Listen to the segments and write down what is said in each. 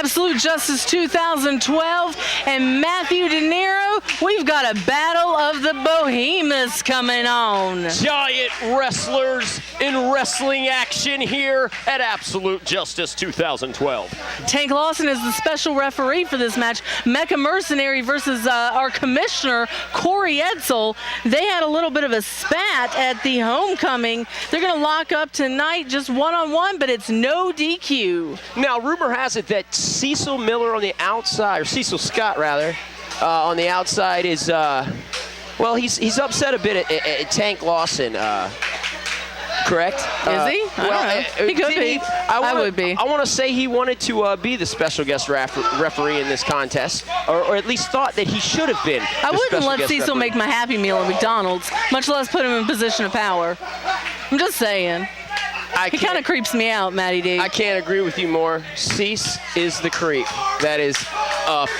Absolute Justice 2012 and Matthew De Niro. We've got a battle of the behemoths coming on. Giant wrestlers in wrestling action here at Absolute Justice 2012. Tank Lawson is the special referee for this match. Mecha Mercenary versus our commissioner, Corey Edsel. They had a little bit of a spat at the homecoming. They're going to lock up tonight just one-on-one, but it's no DQ. Now, rumor has it that Cecil Miller on the outside, or Cecil Scott rather, on the outside is, well, he's upset a bit at Tank Lawson. Correct? Is he? He could be. I would be. I want to say he wanted to be the special guest referee in this contest, or at least thought that he should have been. I wouldn't let Cecil make my Happy Meal at McDonald's, much less put him in a position of power. I'm just saying. He kind of creeps me out, Matty D. I can't agree with you more. Cease is the creep. That is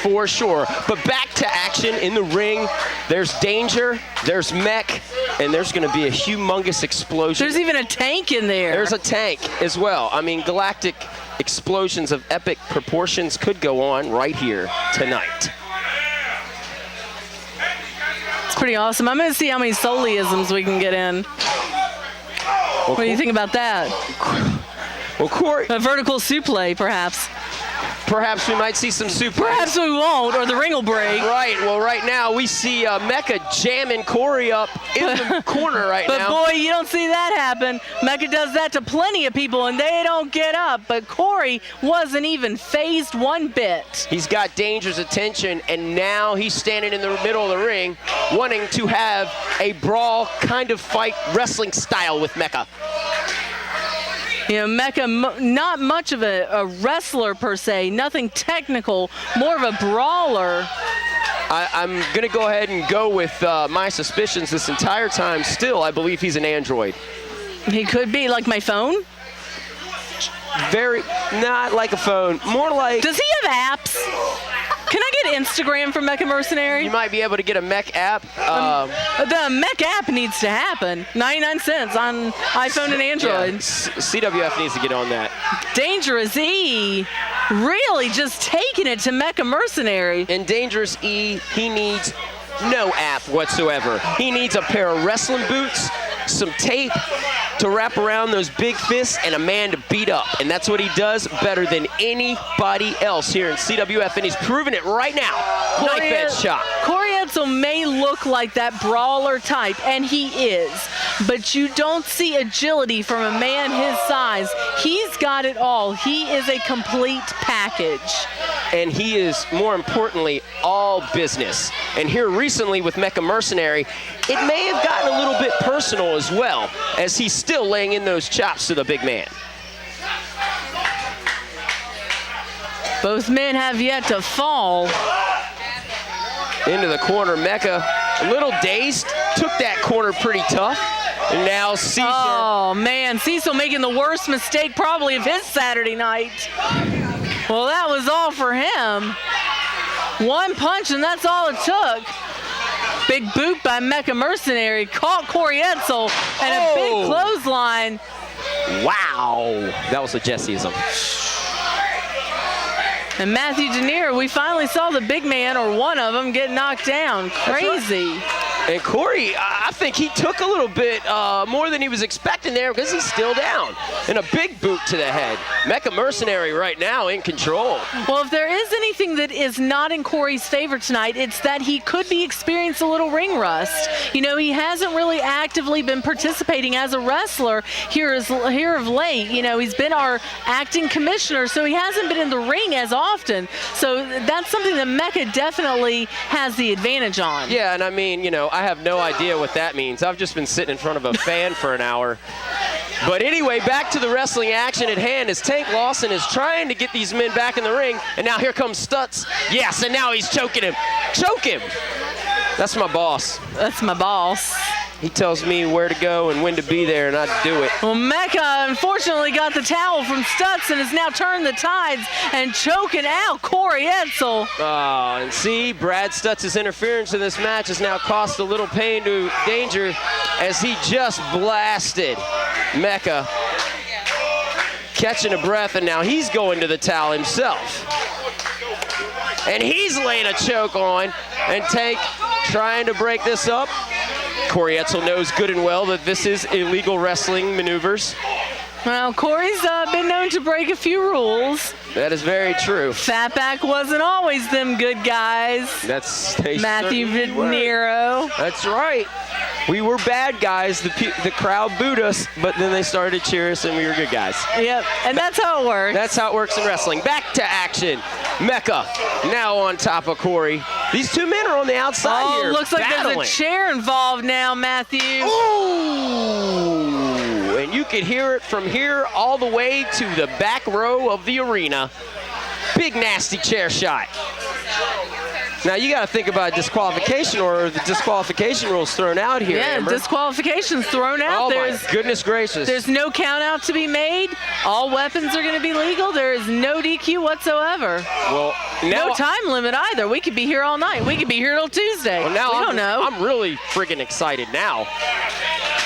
for sure. But back to action in the ring. There's danger, there's mech, and there's going to be a humongous explosion. There's even a tank in there. There's a tank as well. I mean, galactic explosions of epic proportions could go on right here tonight. It's pretty awesome. I'm going to see how many Solisms we can get in. What do you think about that? Well, Corey. A vertical suplex, perhaps. Perhaps we might see some suplex. Perhaps we won't, or the ring will break. Right. Well, right now we see Mecha jamming Corey up in the corner right now. But boy, you don't see that happen. Mecha does that to plenty of people, and they don't get up. But Corey wasn't even phased one bit. He's got Danger's attention, and now he's standing in the middle of the ring, wanting to have a brawl kind of fight wrestling style with Mecha. You know, Mecha, not much of a wrestler per se, nothing technical, more of a brawler. I'm going to go ahead and go with my suspicions this entire time. Still, I believe he's an android. He could be, like my phone? Very, not like a phone, more like... Does he have apps? Can I get Instagram from Mecha Mercenary? You might be able to get a mech app. The mech app needs to happen. 99 cents on iPhone and Android. Yeah, CWF needs to get on that. Dangerous E really just taking it to Mecha Mercenary. And Dangerous E, he needs no app whatsoever. He needs a pair of wrestling boots, some tape to wrap around those big fists, and a man to beat up. And that's what he does better than anybody else here in CWF, and he's proving it right now. Knife edge shot. Corey Edsel may look like that brawler type, and he is, but you don't see agility from a man his size. He's got it all. He is a complete package. And he is, more importantly, all business. And here recently with Mecha Mercenary, it may have gotten a little bit personal as well, as he's still laying in those chops to the big man. Both men have yet to fall. Into the corner, Mecha, a little dazed, took that corner pretty tough. And now Cecil. Oh man, Cecil making the worst mistake probably of his Saturday night. Well, that was all for him. One punch and that's all it took. Big boot by Mecha Mercenary, caught Corey Edsel, and a big clothesline. Wow, that was a Jesseism. And Matthew De Niro, we finally saw the big man, or one of them, get knocked down. Crazy. And Corey, I think he took a little bit more than he was expecting there because he's still down. And a big boot to the head. Mecha Mercenary right now in control. Well, if there is anything that is not in Corey's favor tonight, it's that he could be experiencing a little ring rust. You know, he hasn't really actively been participating as a wrestler here of late. You know, he's been our acting commissioner, so he hasn't been in the ring as often. So that's something that Mecha definitely has the advantage on. Yeah, and I mean, you know, I have no idea what that means. I've just been sitting in front of a fan for an hour. But anyway, back to the wrestling action at hand as Tank Lawson is trying to get these men back in the ring. And now here comes Stutz. Yes, and now he's choking him. Choke him. That's my boss. That's my boss. He tells me where to go and when to be there, and I do it. Well, Mecha unfortunately got the towel from Stutz and has now turned the tides and choking out Corey Edsel. Oh, and see, Brad Stutz's interference in this match has now cost a little pain to Danger as he just blasted Mecha, catching a breath, and now he's going to the towel himself. and he's laying a choke on. And Tank trying to break this up. Corey Edsel knows good and well that this is illegal wrestling maneuvers. Well, Corey's been known to break a few rules. That is very true. Fatback wasn't always them good guys. Matthew Nero. That's right. We were bad guys. The crowd booed us, but then they started to cheer us, and we were good guys. Yep, and that's how it works. That's how it works in wrestling. Back to action. Mecha now on top of Corey. These two men are on the outside here. Looks like battling. there's a chair involved now, Matthew. Ooh! And you could hear it from here all the way to the back row of the arena. Big nasty chair shot. Now you got to think about disqualification, or the disqualification rules thrown out here. Yeah, Amber. disqualification's thrown out. Oh my goodness gracious. There's no count out to be made. All weapons are going to be legal. There is no DQ whatsoever. Well, now, no time limit either. We could be here all night. We could be here till Tuesday. Well, now we don't know. I'm really freaking excited now.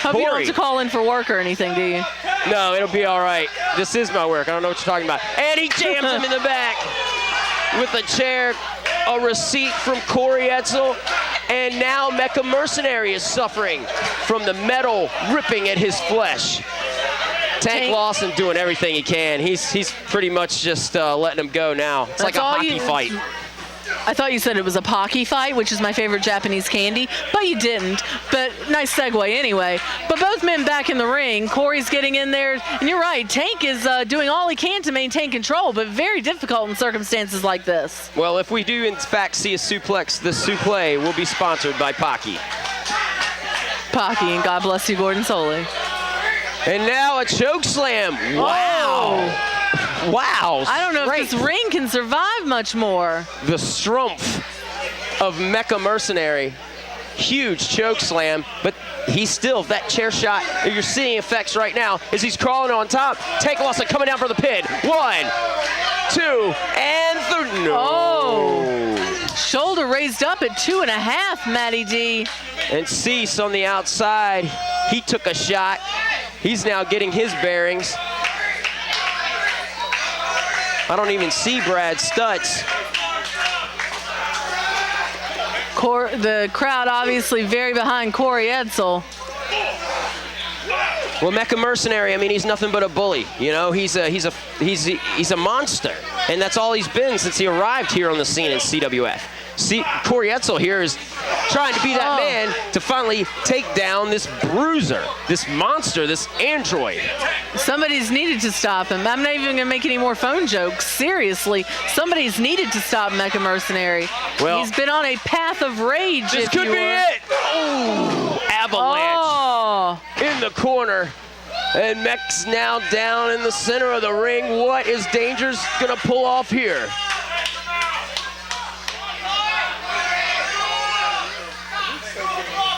Hope you don't have to call in for work or anything, do you? No, it'll be all right. This is my work. I don't know what you're talking about. And he jams him in the back with a chair. A receipt from Corey Edsel, and now Mecha Mercenary is suffering from the metal ripping at his flesh. Tank Lawson doing everything he can. He's pretty much just letting him go now. It's like a hockey fight. I thought you said it was a Pocky fight, which is my favorite Japanese candy, but you didn't. But nice segue anyway. But both men back in the ring. Corey's getting in there, and you're right. Tank is doing all he can to maintain control, but very difficult in circumstances like this. Well, if we do in fact see a suplex, the suplex will be sponsored by Pocky. Pocky, and God bless you, Gordon Soley. And now a choke slam. Wow. Oh. Wow. I don't know if this ring can survive much more. The strumph of Mecha Mercenary. Huge choke slam, but he's still, that chair shot, you're seeing effects right now as he's crawling on top. Tank Lawson coming down for the pin. 1, 2, and 3. No. Oh. Shoulder raised up at 2.5, Matty D. And Cease on the outside. He took a shot. He's now getting his bearings. I don't even see Brad Stutz. The crowd obviously very behind Corey Edsel. Well, Mecha Mercenary, I mean, he's nothing but a bully. You know, he's a monster, and that's all he's been since he arrived here on the scene in CWF. See, Corey Edsel here is trying to be that man to finally take down this bruiser, this monster, this android. Somebody's needed to stop him. I'm not even going to make any more phone jokes. Seriously, somebody's needed to stop Mecha Mercenary. Well, he's been on a path of rage. This could be it. Oh, avalanche in the corner. And Mech's now down in the center of the ring. What is Danger's going to pull off here?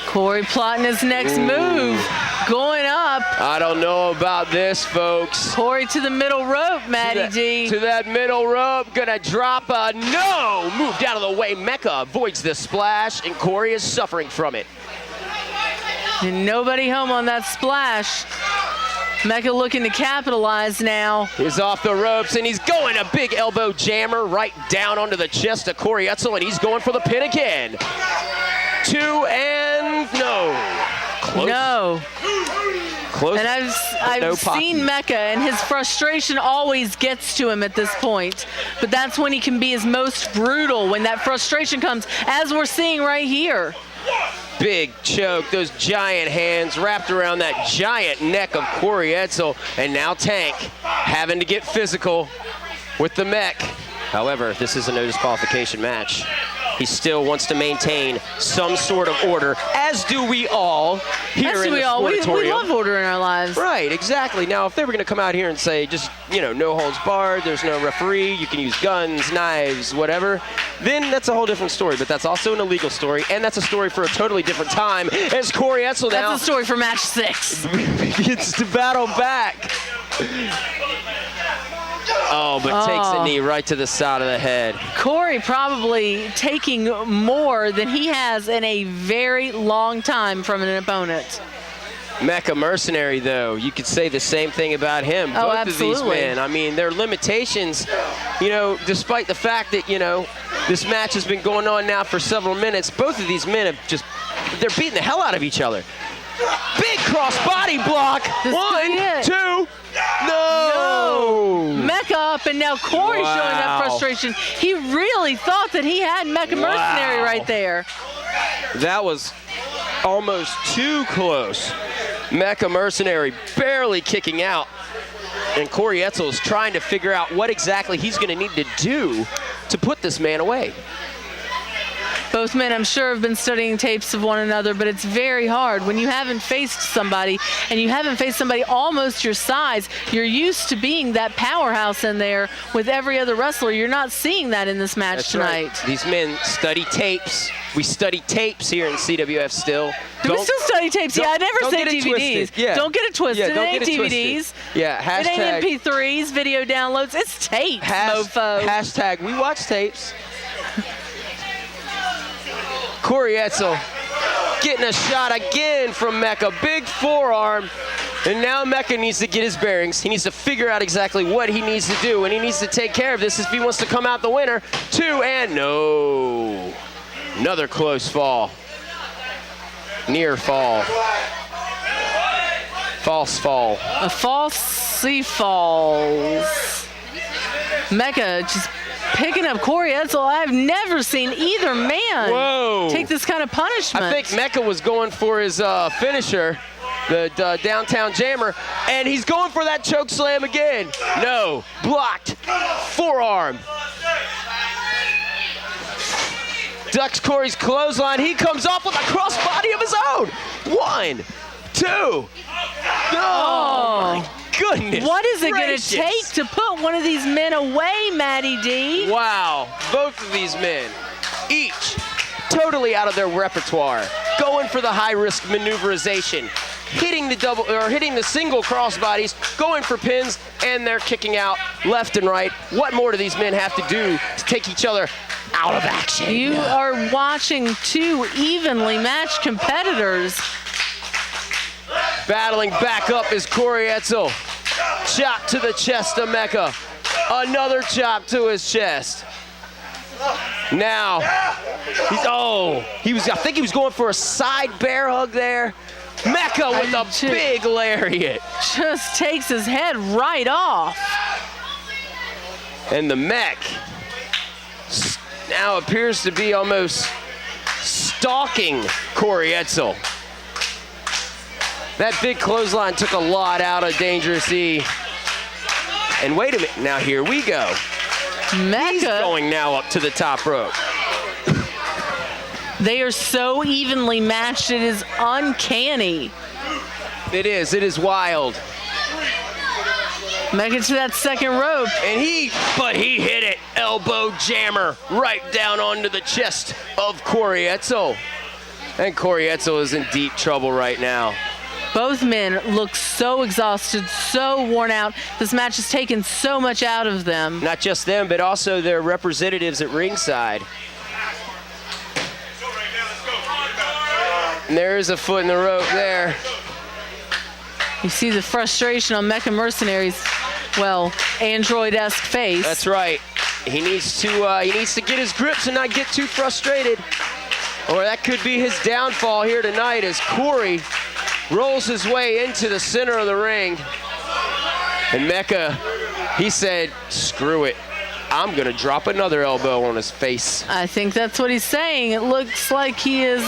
Corey plotting his next move. Going up. I don't know about this, folks. Corey to the middle rope, Matty D. To that middle rope, gonna drop a no! Moved out of the way. Mecha avoids the splash, and Corey is suffering from it. And nobody home on that splash. Mecha looking to capitalize now. He's off the ropes, and he's going a big elbow jammer right down onto the chest of Corey Edsel, and he's going for the pin again. 2 and no. Close. No. Close. And I've seen Mecha, and his frustration always gets to him at this point. But that's when he can be his most brutal, when that frustration comes, as we're seeing right here. Big choke, those giant hands wrapped around that giant neck of Corey Edsel, and now Tank having to get physical with the mech. However, this is a no disqualification match. He still wants to maintain some sort of order, as do we all here in the sportatorium. We love order in our lives. Right, exactly. Now, if they were going to come out here and say, just, you know, no holds barred, there's no referee, you can use guns, knives, whatever, then that's a whole different story. But that's also an illegal story, and that's a story for a totally different time. As Corey Edsel now... That's a story for match 6. Begins to battle back. Oh, but takes a knee right to the side of the head. Corey probably taking more than he has in a very long time from an opponent. Mecha Mercenary, though, you could say the same thing about him. Oh, Both absolutely. of these men, I mean, their limitations, you know, despite the fact that, you know, this match has been going on now for several minutes, both of these men have just, they're beating the hell out of each other. Big cross-body block. This One, could be it. two, no. Mecha up, and now Corey showing that Wow. frustration. He really thought that he had Mecha Mercenary Wow. right there. That was almost too close. Mecha Mercenary barely kicking out. And Corey Edsel is trying to figure out what exactly he's going to need to do to put this man away. Both men, I'm sure, have been studying tapes of one another, but it's very hard when you haven't faced somebody, and you haven't faced somebody almost your size. You're used to being that powerhouse in there with every other wrestler. You're not seeing that in this match That's tonight. right. These men study tapes. We study tapes here in CWF still. Do we still study tapes? Yeah, I never don't said get it DVDs. twisted. Yeah. Don't get it twisted. Yeah, don't it ain't get it DVDs. twisted. Yeah, It ain't hashtag, MP3s, video downloads. It's tapes, mofo. hashtag we watch tapes. Corey Edsel getting a shot again from Mecha. Big forearm. And now Mecha needs to get his bearings. He needs to figure out exactly what he needs to do, and he needs to take care of this if he wants to come out the winner. Two, and no. Another close fall. Near fall. False fall. A falsely falls. Mecha just picking up Corey Edsel. I've never seen either man Whoa. take this kind of punishment. I think Mecha was going for his finisher, the downtown jammer, and he's going for that choke slam again. No, blocked, forearm. Ducks Corey's clothesline. He comes off with a crossbody of his own. One, two. Oh, my goodness. What is it going gracious. to take to put one of these men away, Matty D? Wow, both of these men, each totally out of their repertoire, going for the high-risk maneuverization, hitting the single crossbodies, going for pins, and they're kicking out left and right. What more do these men have to do to take each other out of action? You are watching two evenly matched competitors. Battling back up is Corey Edsel. Chop to the chest of Mecha. Another chop to his chest. Now, I think he was going for a side bear hug there. Mecha with a big lariat. Just takes his head right off. And the mech now appears to be almost stalking Corey Edsel. That big clothesline took a lot out of Dangerous E. And wait a minute, now here we go. Mecha. He's going now up to the top rope. They are so evenly matched, it is uncanny. It is wild. Mecha to that second rope. And he hit it. Elbow jammer right down onto the chest of Corey Edsel. And Corey Edsel is in deep trouble right now. Both men look so exhausted, so worn out. This match has taken so much out of them. Not just them, but also their representatives at ringside. And there is a foot in the rope there. You see the frustration on Mecha Mercenary's, well, android-esque face. That's right. He needs to get his grips and not get too frustrated. Or that could be his downfall here tonight as Corey rolls his way into the center of the ring. And Mecha, he said, screw it. I'm going to drop another elbow on his face. I think that's what he's saying. It looks like he is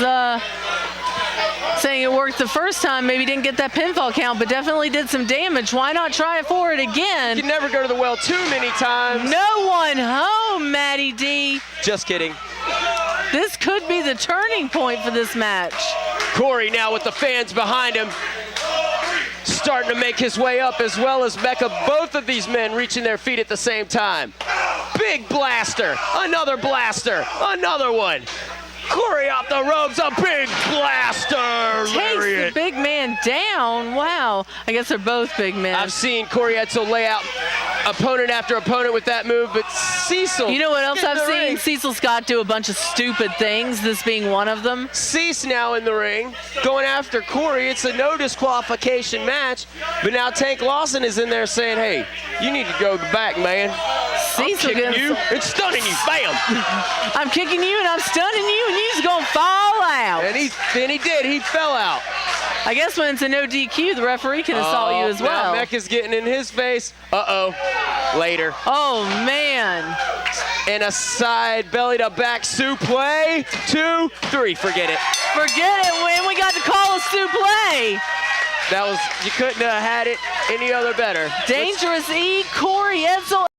saying it worked the first time. Maybe didn't get that pinfall count, but definitely did some damage. Why not try it for it again? You can never go to the well too many times. No one home, Matty D. Just kidding. This could be the turning point for this match. Corey now with the fans behind him, starting to make his way up, as well as Mecha. Both of these men reaching their feet at the same time. Big blaster, another one. Corey off the ropes, a big blaster. Takes the Lariat. big man going down. Wow. I guess they're both big men. I've seen Corey Edsel lay out opponent after opponent with that move, but Cecil. You know what else I've seen? Ring. Cecil Scott do a bunch of stupid things, this being one of them. Cease now in the ring, going after Corey. It's a no disqualification match, but now Tank Lawson is in there saying, hey, you need to go back, man. Cecil I'm kicking you and stunning you. Bam! I'm kicking you and I'm stunning you and you're going to fall out. And he did. He fell out. I guess when it's a no DQ, the referee can assault you as well. Now Mecha's getting in his face. Uh-oh. Later. Oh, man. And a side belly to back suplex. 2, 3. Forget it. Forget it when we got to call a suplex. That was, you couldn't have had it any other better. Dangerous E, Corey Edsel.